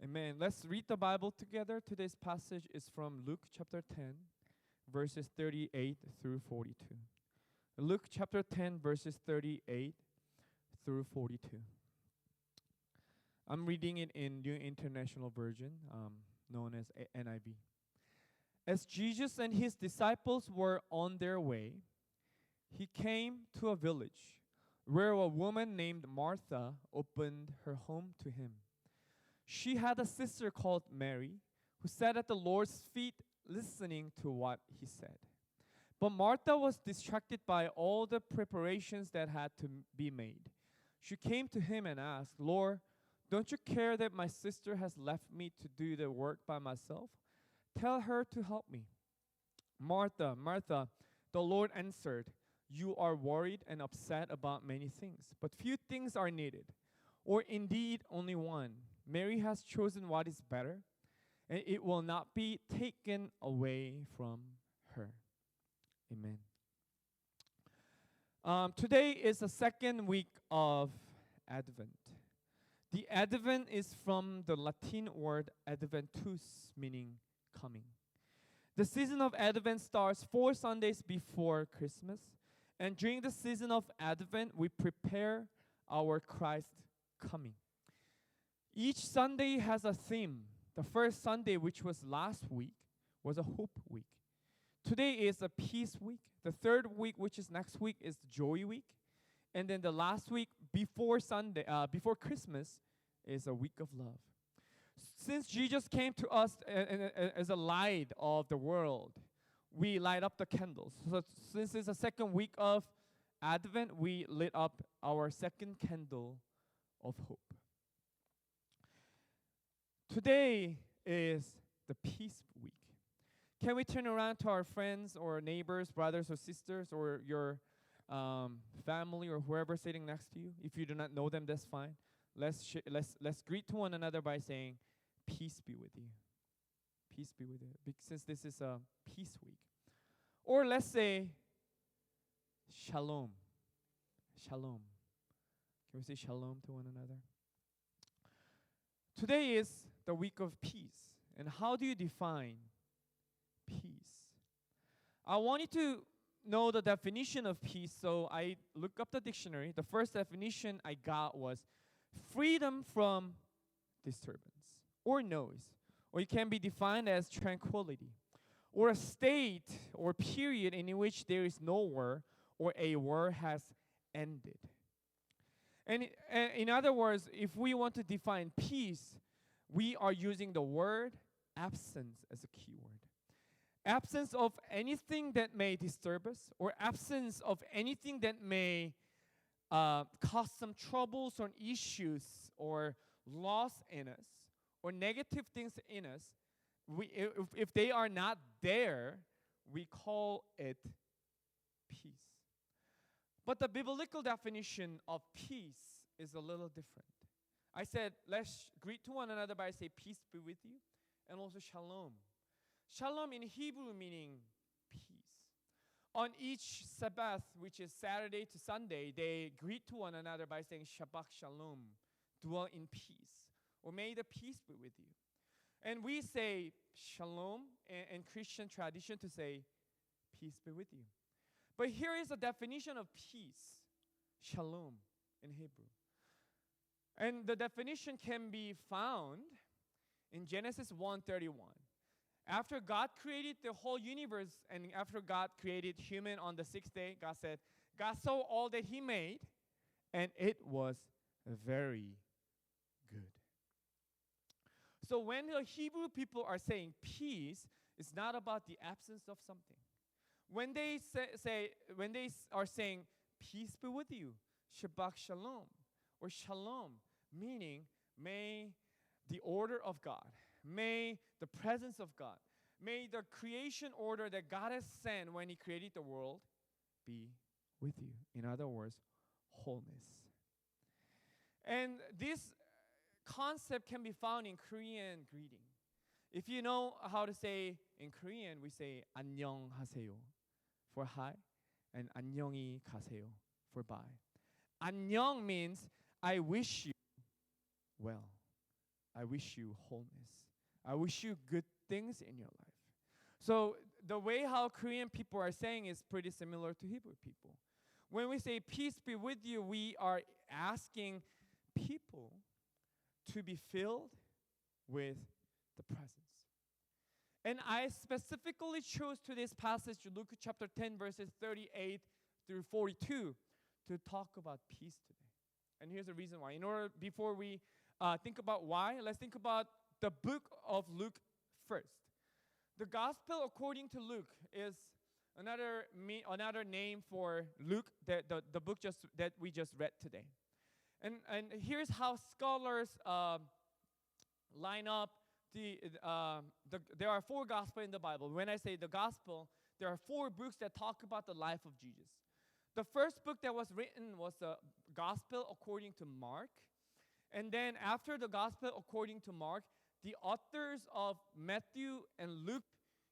Amen. Let's read the Bible together. Today's passage is from Luke chapter 10, verses 38 through 42. Luke chapter 10, verses 38 through 42. I'm reading it in New International Version, known as NIV. As Jesus and his disciples were on their way, he came to a village where a woman named Martha opened her home to him. She had a sister called Mary who sat at the Lord's feet listening to what he said. But Martha was distracted by all the preparations that had to be made. She came to him and asked, "Lord, don't you care that my sister has left me to do the work by myself? Tell her to help me." "Martha, Martha," the Lord answered, "you are worried and upset about many things, but few things are needed, or indeed only one. Mary has chosen what is better, and it will not be taken away from her." Amen. Today is the second week of Advent. The Advent is from the Latin word adventus, meaning coming. The season of Advent starts 4 Sundays before Christmas, and during the season of Advent, we prepare our Christ coming. Each Sunday has a theme. The first Sunday, which was last week, was a hope week. Today is a peace week. The third week, which is next week, is joy week. And then the last week before Christmas, is a week of love. Since Jesus came to us as a light of the world, we light up the candles. So since it's the second week of Advent, we lit up our second candle of hope. Today is the Peace Week. Can we turn around to our friends or neighbors, brothers or sisters, or your family or whoever sitting next to you? If you do not know them, that's fine. Let's greet to one another by saying, "Peace be with you." Peace be with you. Since this is a Peace Week. Or let's say, Shalom. Shalom. Can we say shalom to one another? Today is the week of peace. And how do you define peace? I want you to know the definition of peace, so I looked up the dictionary. The first definition I got was freedom from disturbance or noise. Or it can be defined as tranquility, or a state or period in which there is no war or a war has ended. And in other words, if we want to define peace, we are using the word absence as a keyword. Absence of anything that may disturb us, or absence of anything that may cause some troubles or issues or loss in us, or negative things in us. If they are not there, we call it peace. But the biblical definition of peace is a little different. I said, let's greet to one another by saying, "Peace be with you," and also shalom. Shalom in Hebrew meaning peace. On each Sabbath, which is Saturday to Sunday, they greet to one another by saying, "Shabbat Shalom," dwell in peace, or may the peace be with you. And we say shalom in Christian tradition to say, "Peace be with you." But here is a definition of peace, shalom in Hebrew. And the definition can be found in Genesis 1:31. After God created the whole universe and after God created human on the 6th day, God said, God saw all that he made and it was very good. So when the Hebrew people are saying peace, it's not about the absence of something. When they when they are saying peace be with you, Shabbat Shalom, or Shalom, meaning may the order of God, may the presence of God, may the creation order that God has sent when he created the world be with you. In other words, wholeness. And this concept can be found in Korean greeting. If you know how to say in Korean, we say 안녕하세요 for hi, and 안녕히 가세요 for bye. 안녕 means I wish you well. I wish you wholeness. I wish you good things in your life. So the way how Korean people are saying is pretty similar to Hebrew people. When we say peace be with you, we are asking people to be filled with the presence. And I specifically chose today's passage, Luke chapter 10, verses 38 through 42, to talk about peace today. And here's the reason why. Before we think about why, let's think about the book of Luke first. The gospel according to Luke is another name for Luke, the book that we just read today. And here's how scholars line up. There are 4 gospels in the Bible. When I say the gospel, there are 4 books that talk about the life of Jesus. The first book that was written was the gospel according to Mark. And then after the gospel according to Mark, the authors of Matthew and Luke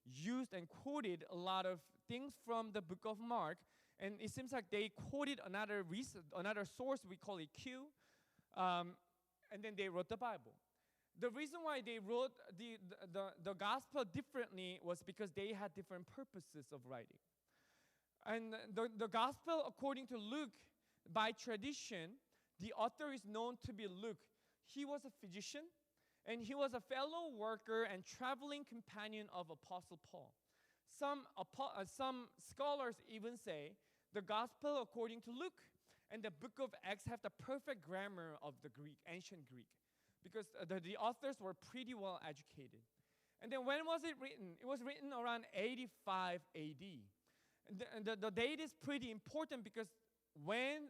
used and quoted a lot of things from the book of Mark. And it seems like they quoted another source, we call it Q, and then they wrote the Bible. The reason why they wrote the gospel differently was because they had different purposes of writing. And the gospel according to Luke, by tradition, the author is known to be Luke. He was a physician, and he was a fellow worker and traveling companion of Apostle Paul. Some scholars even say the gospel according to Luke and the book of Acts have the perfect grammar of the ancient Greek, because the authors were pretty well educated. And then when was it written? It was written around 85 AD. And the date is pretty important because when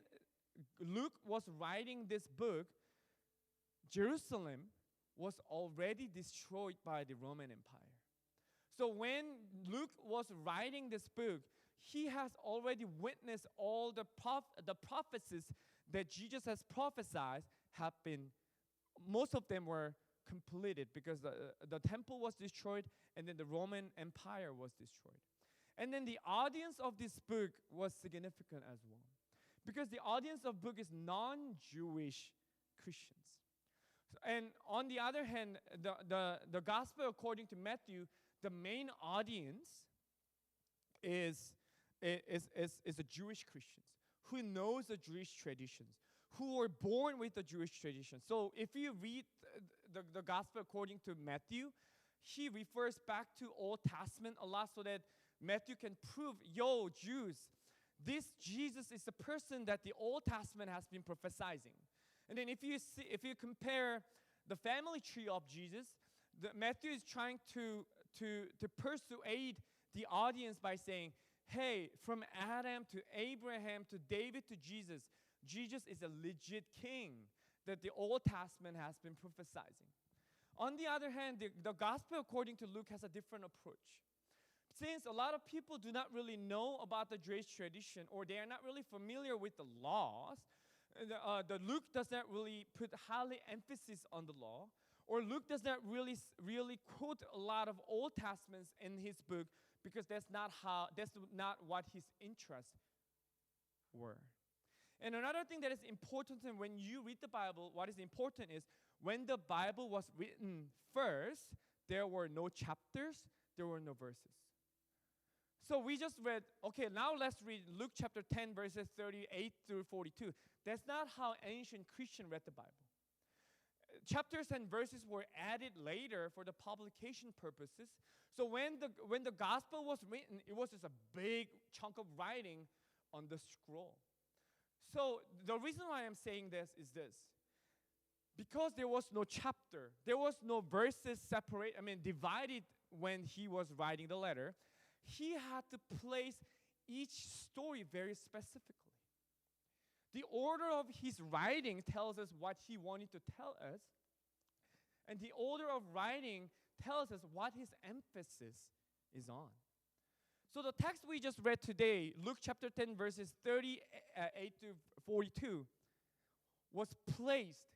Luke was writing this book, Jerusalem was already destroyed by the Roman Empire. So when Luke was writing this book, he has already witnessed all the prophecies that Jesus has prophesied have been, most of them were completed because the temple was destroyed and then the Roman Empire was destroyed. And then the audience of this book was significant as well, because the audience of book is non-Jewish Christians. And on the other hand, the gospel according to Matthew, the main audience is the Jewish Christians who knows the Jewish traditions, who were born with the Jewish traditions. So if you read the gospel according to Matthew, he refers back to Old Testament a lot so that Matthew can prove, Jews, this Jesus is the person that the Old Testament has been prophesizing. And then if you compare the family tree of Jesus, Matthew is trying to persuade the audience by saying, hey, from Adam to Abraham to David to Jesus, Jesus is a legit king that the Old Testament has been prophesizing. On the other hand, the gospel according to Luke has a different approach. Since a lot of people do not really know about the Jewish tradition, or they are not really familiar with the laws, the Luke does not really put highly emphasis on the law, or Luke does not really quote a lot of Old Testaments in his book, because that's not what his interests were. And another thing that is important, and when you read the Bible, what is important is when the Bible was written first, there were no chapters, there were no verses. So we just read, okay, now let's read Luke chapter 10, verses 38 through 42. That's not how ancient Christians read the Bible. Chapters and verses were added later for the publication purposes. So when the gospel was written, it was just a big chunk of writing on the scroll. So the reason why I'm saying this is this. Because there was no chapter, there was no verses divided when he was writing the letter, he had to place each story very specifically. The order of his writing tells us what he wanted to tell us, and the order of writing tells us what his emphasis is on. So the text we just read today, Luke chapter 10, verses 38 to 42, was placed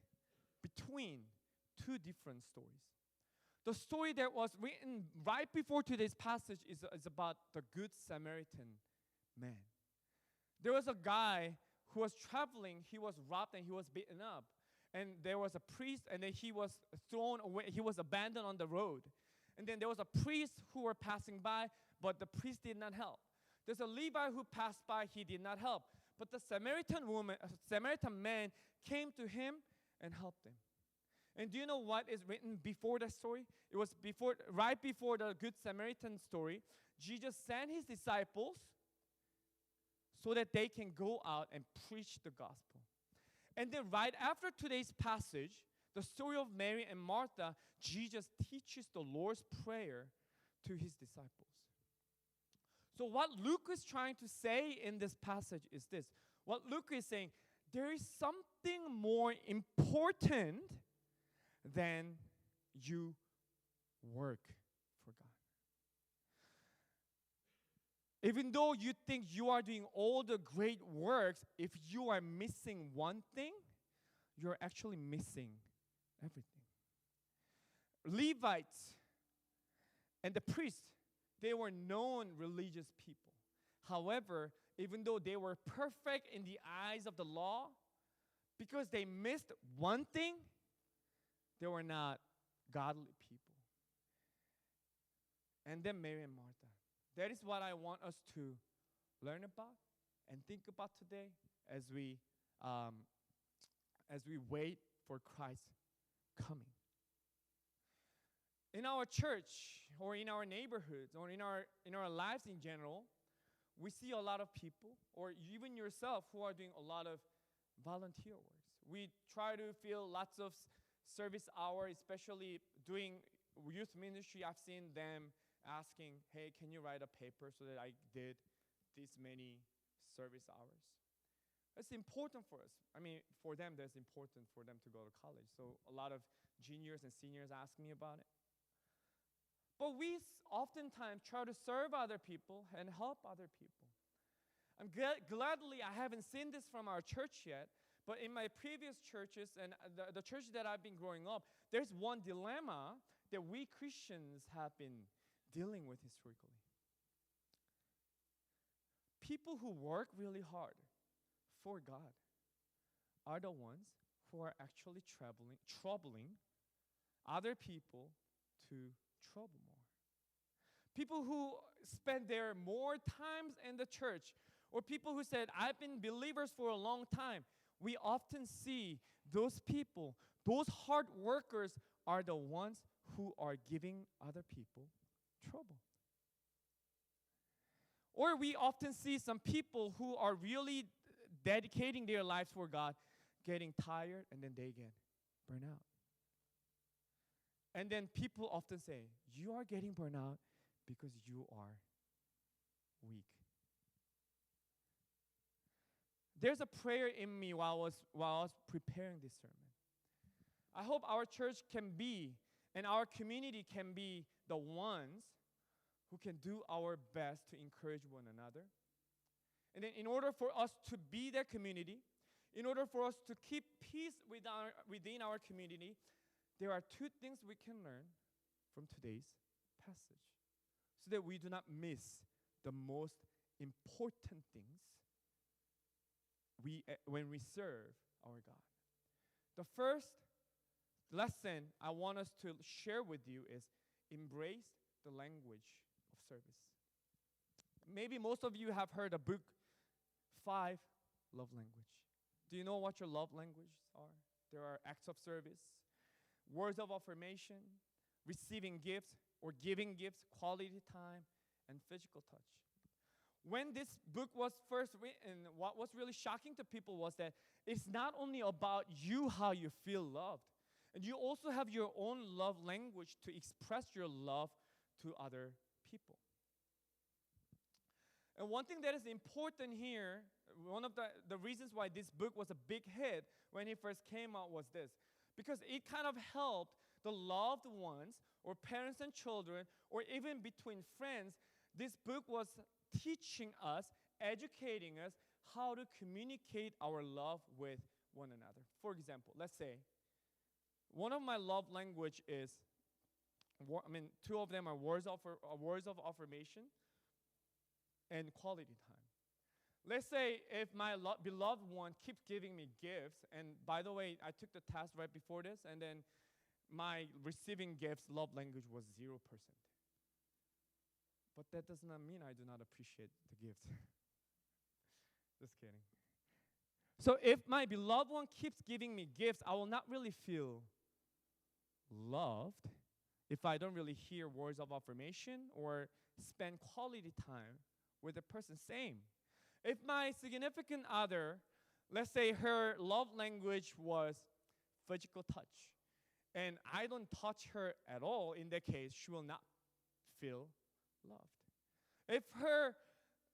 between 2 different stories. The story that was written right before today's passage is about the Good Samaritan man. There was a guy who was traveling, he was robbed and he was beaten up. And there was a priest, and then he was thrown away. He was abandoned on the road. And then there was a priest who were passing by, but the priest did not help. There's a Levite who passed by. He did not help. But the Samaritan man came to him and helped him. And do you know what is written before that story? It was right before the Good Samaritan story. Jesus sent his disciples so that they can go out and preach the gospel. And then right after today's passage, the story of Mary and Martha, Jesus teaches the Lord's Prayer to his disciples. So what Luke is trying to say in this passage is this. What Luke is saying, there is something more important than you work for God. Even though you think you are doing all the great works, if you are missing one thing, you're actually missing everything. Levites and the priests, they were known religious people. However, even though they were perfect in the eyes of the law, because they missed one thing, they were not godly people. And then Mary and Martha. That is what I want us to learn about and think about today as we wait for Christ's coming. In our church, or in our neighborhoods, or in our lives in general, we see a lot of people, or even yourself, who are doing a lot of volunteer works. We try to fill lots of service hours, especially doing youth ministry. I've seen them asking, hey, can you write a paper so that I did this many service hours? It's important for us. I mean, for them, that's important for them to go to college. So a lot of juniors and seniors ask me about it. But we oftentimes try to serve other people and help other people. I'm gladly, I haven't seen this from our church yet, but in my previous churches and the church that I've been growing up, there's one dilemma that we Christians have been dealing with historically. People who work really hard for God are the ones who are actually troubling other people to trouble more. People who spend their more times in the church, or people who said, I've been believers for a long time, we often see those people, those hard workers are the ones who are giving other people trouble. Or we often see some people who are really dedicating their lives for God, getting tired, and then they get burned out. And then people often say, you are getting burned out because you are weak. There's a prayer in me while I was preparing this sermon. I hope our church can be, and our community can be, the ones who can do our best to encourage one another. And then in order for us to be that community, in order for us to keep peace within our community, there are two things we can learn from today's passage so that we do not miss the most important things when we serve our God. The first lesson I want us to share with you is embrace the language of service. Maybe most of you have heard a book, 5 Love Language. Do you know what your love languages are? There are acts of service, words of affirmation, receiving gifts or giving gifts, quality time, and physical touch. When this book was first written, what was really shocking to people was that it's not only about you, how you feel loved, and you also have your own love language to express your love to other people. And one thing that is important here, one of the reasons why this book was a big hit when it first came out was this. Because it kind of helped the loved ones, or parents and children, or even between friends. This book was teaching us, educating us, how to communicate our love with one another. For example, let's say, one of my love language is, two of them are words of affirmation and quality time. Let's say if my beloved one keeps giving me gifts, and by the way, I took the test right before this, and then my receiving gifts love language was 0%. But that does not mean I do not appreciate the gifts. Just kidding. So if my beloved one keeps giving me gifts, I will not really feel loved if I don't really hear words of affirmation or spend quality time with the person. Same. If my significant other, let's say her love language was physical touch, and I don't touch her at all, in that case, she will not feel loved. If her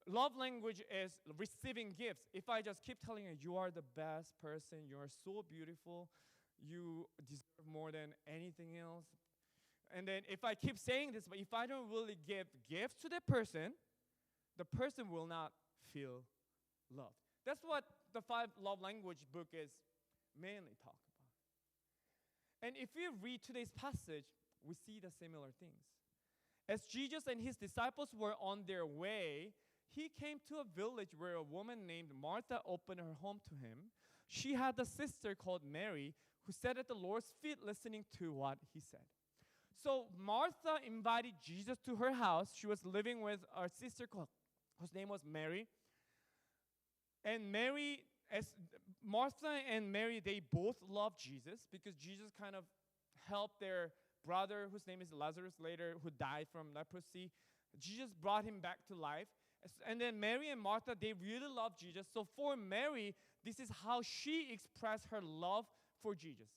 love language is receiving gifts, if I just keep telling her, you are the best person, you are so beautiful, you deserve more than anything else. And then if I keep saying this, but if I don't really give gifts to the person will not feel loved. That's what the 5 love language book is mainly talking about. And if we read today's passage, we see the similar things. As Jesus and his disciples were on their way, he came to a village where a woman named Martha opened her home to him. She had a sister called Mary who sat at the Lord's feet listening to what he said. So Martha invited Jesus to her house. She was living with a sister whose name was Mary. And Martha and Mary, they both loved Jesus because Jesus kind of helped their brother, whose name is Lazarus later, who died from leprosy. Jesus brought him back to life. And then Mary and Martha, they really loved Jesus. So for Mary, this is how she expressed her love for Jesus.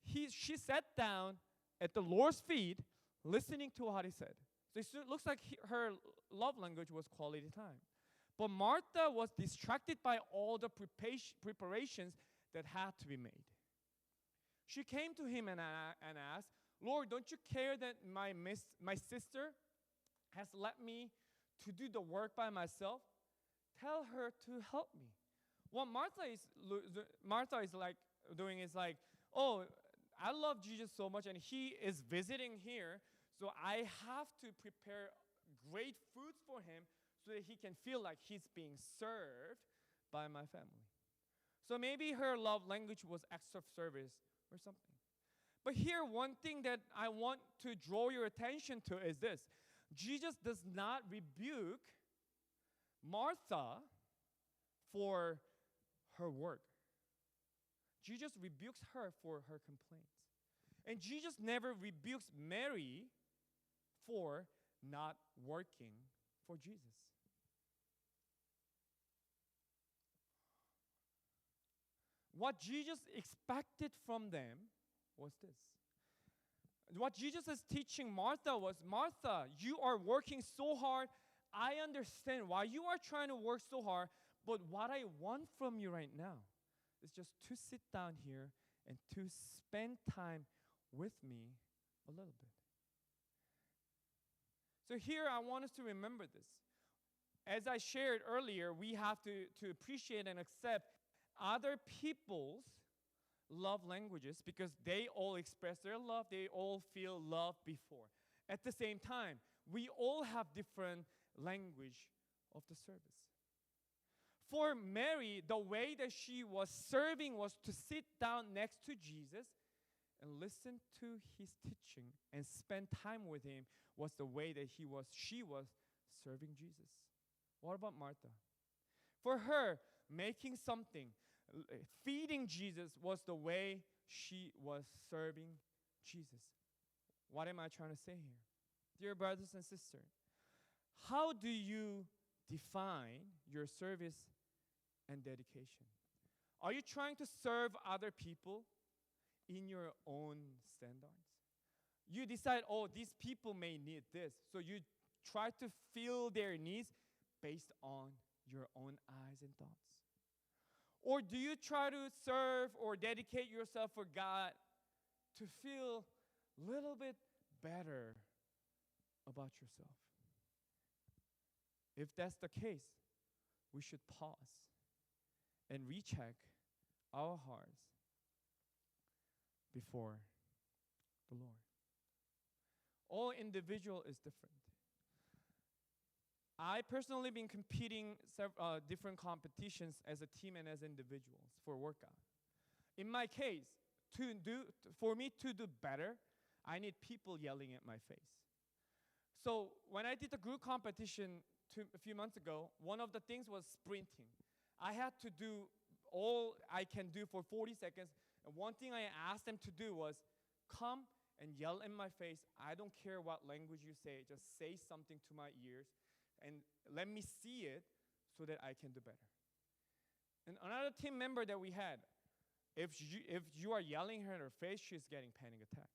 She sat down at the Lord's feet, listening to what he said. So it looks like her love language was quality time. But Martha was distracted by all the preparations that had to be made. She came to him and asked, Lord, don't you care that my sister has let me to do the work by myself? Tell her to help me. What Martha is like doing is like, oh, I love Jesus so much and he is visiting here, so I have to prepare great foods for him so that he can feel like he's being served by my family. So maybe her love language was acts of service or something. But here, one thing that I want to draw your attention to is this. Jesus does not rebuke Martha for her work. Jesus rebukes her for her complaints. And Jesus never rebukes Mary for not working for Jesus. What Jesus expected from them was this. What Jesus is teaching Martha was, Martha, you are working so hard. I understand why you are trying to work so hard, but what I want from you right now is just to sit down here and to spend time with me a little bit. So here I want us to remember this. As I shared earlier, we have to appreciate and accept other people's love languages because they all express their love. They all feel love before. At the same time, we all have different language of the service. For Mary, the way that she was serving was to sit down next to Jesus and listen to his teaching and spend time with him was the way that she was serving Jesus. What about Martha? For her, making something, feeding Jesus was the way she was serving Jesus. What am I trying to say here? Dear brothers and sisters, how do you define your service and dedication? Are you trying to serve other people in your own standards? You decide, oh, these people may need this. So you try to fill their needs based on your own eyes and thoughts. Or do you try to serve or dedicate yourself for God to feel a little bit better about yourself? If that's the case, we should pause and recheck our hearts before the Lord. All individual is different. I personally been competing different competitions as a team and as individuals for workout. In my case, for me to do better, I need people yelling at my face. So when I did the group competition a few months ago, one of the things was sprinting. I had to do all I can do for 40 seconds. And one thing I asked them to do was come and yell in my face. I don't care what language you say. Just say something to my ears and let me see it so that I can do better. And another team member that we had, if you are yelling her in her face, she's getting panic attack.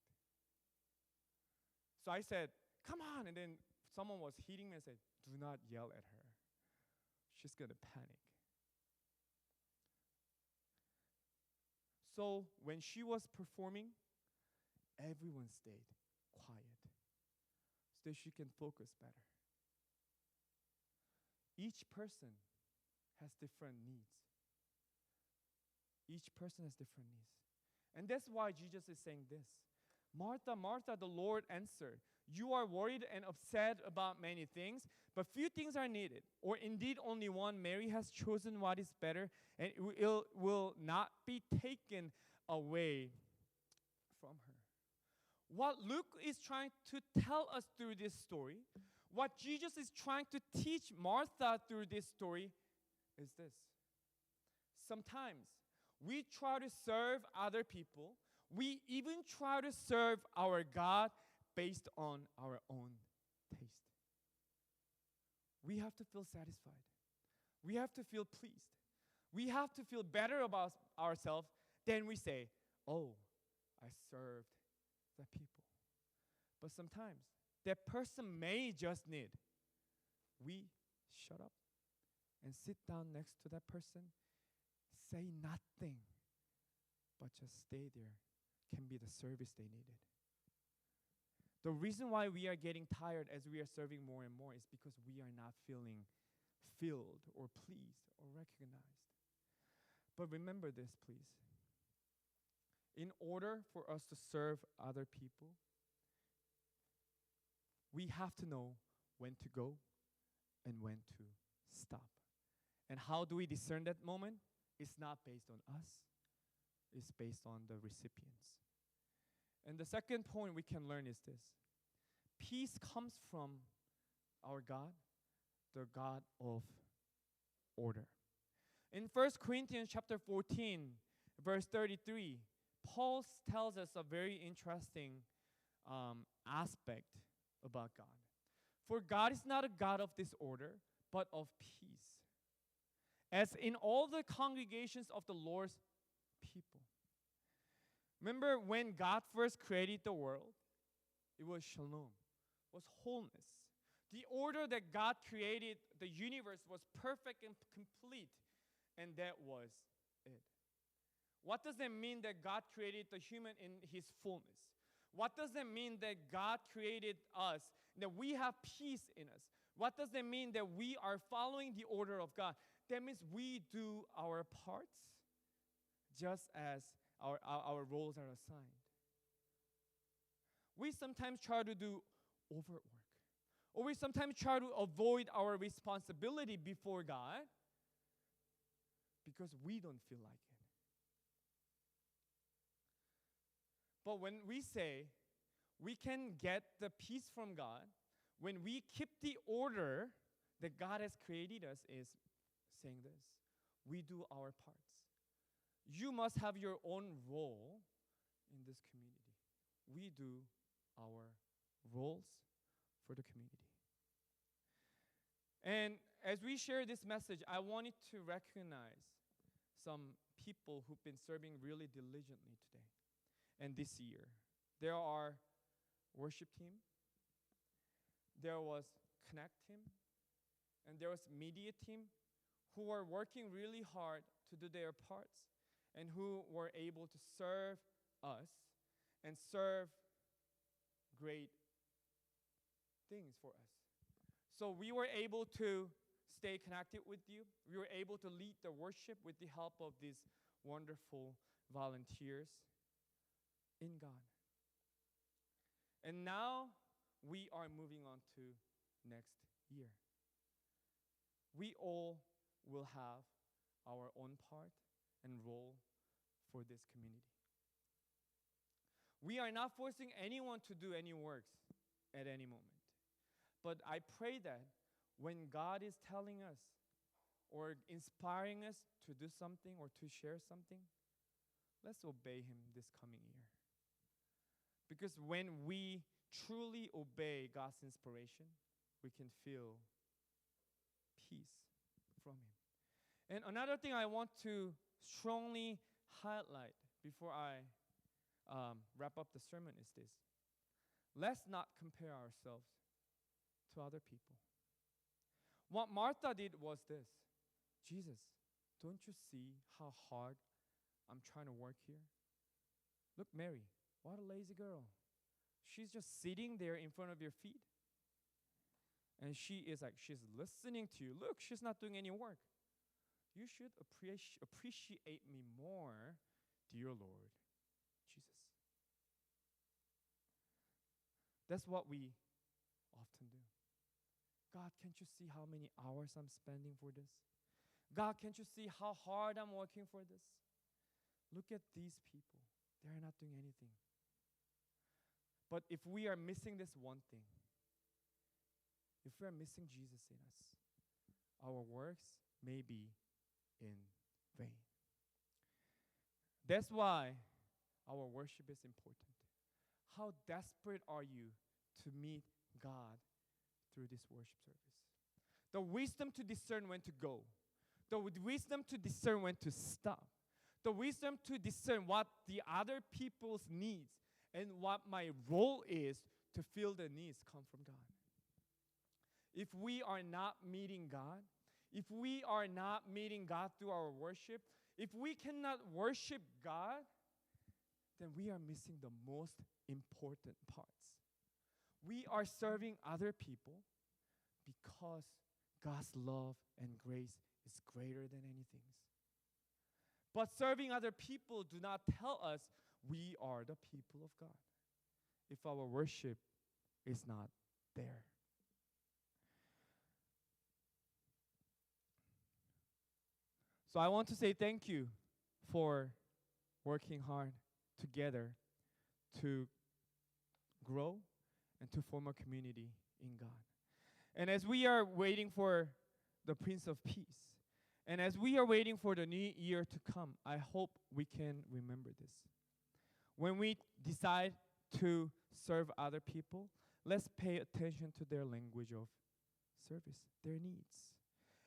So I said, come on. And then someone was hitting me and said, do not yell at her. She's going to panic. So when she was performing, everyone stayed quiet so that she can focus better. Each person has different needs. Each person has different needs. And that's why Jesus is saying this. Martha, Martha, the Lord answered, you are worried and upset about many things, but few things are needed, or indeed only one. Mary has chosen what is better, and it will not be taken away from her. What Luke is trying to tell us through this story, what Jesus is trying to teach Martha through this story is this. Sometimes we try to serve other people. We even try to serve our God based on our own taste. We have to feel satisfied. We have to feel pleased. We have to feel better about ourselves. Then we say, oh, I served the people. But sometimes that person may just need we shut up and sit down next to that person, say nothing, but just stay there, can be the service they needed. The reason why we are getting tired as we are serving more and more is because we are not feeling filled or pleased or recognized. But remember this, please. In order for us to serve other people, we have to know when to go and when to stop. And how do we discern that moment? It's not based on us. It's based on the recipients. And the second point we can learn is this. Peace comes from our God, the God of order. In 1 Corinthians chapter 14, verse 33, Paul tells us a very interesting aspect about God. For God is not a God of disorder, but of peace, as in all the congregations of the Lord's people. Remember when God first created the world? It was shalom, was wholeness. The order that God created the universe was perfect and complete, and that was it. What does it mean that God created the human in his fullness? What does it mean that God created us, that we have peace in us? What does it mean that we are following the order of God? That means we do our parts just as our roles are assigned. We sometimes try to do overt work, or we sometimes try to avoid our responsibility before God because we don't feel like it. But when we say we can get the peace from God, when we keep the order that God has created us, is saying this. We do our parts. You must have your own role in this community. We do our roles for the community. And as we share this message, I wanted to recognize some people who've been serving really diligently today and this year. There are worship team, there was connect team, and there was media team who are working really hard to do their parts and who were able to serve us and serve great things for us. So we were able to stay connected with you. We were able to lead the worship with the help of these wonderful volunteers in God. And now we are moving on to next year. we all will have our own part and role for this community. We are not forcing anyone to do any works at any moment. But I pray that when God is telling us or inspiring us to do something or to share something, let's obey Him this coming year. Because when we truly obey God's inspiration, we can feel peace from Him. And another thing I want to strongly highlight before I wrap up the sermon is this. Let's not compare ourselves to other people. What Martha did was this. Jesus, don't you see how hard I'm trying to work here? Look, Mary, what a lazy girl. She's just sitting there in front of your feet. And she's listening to you. Look, she's not doing any work. You should appreciate me more, dear Lord Jesus. That's what we often do. God, can't you see how many hours I'm spending for this? God, can't you see how hard I'm working for this? Look at these people. They're not doing anything. But if we are missing this one thing, if we are missing Jesus in us, our works may be in vain. That's why our worship is important. How desperate are you to meet God through this worship service? The wisdom to discern when to go. The wisdom to discern when to stop. The wisdom to discern what the other people's needs and what my role is to fill the needs come from God. If we are not meeting God, if we are not meeting God through our worship, if we cannot worship God, then we are missing the most important parts. We are serving other people because God's love and grace is greater than anything. But serving other people do not tell us we are the people of God if our worship is not there. So I want to say thank you for working hard together to grow and to form a community in God. And as we are waiting for the Prince of Peace, and as we are waiting for the new year to come, I hope we can remember this. When we decide to serve other people, let's pay attention to their language of service, their needs.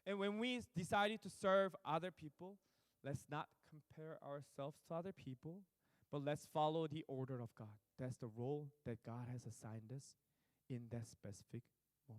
And when we decided to serve other people, let's not compare ourselves to other people, but let's follow the order of God. That's the role that God has assigned us in that specific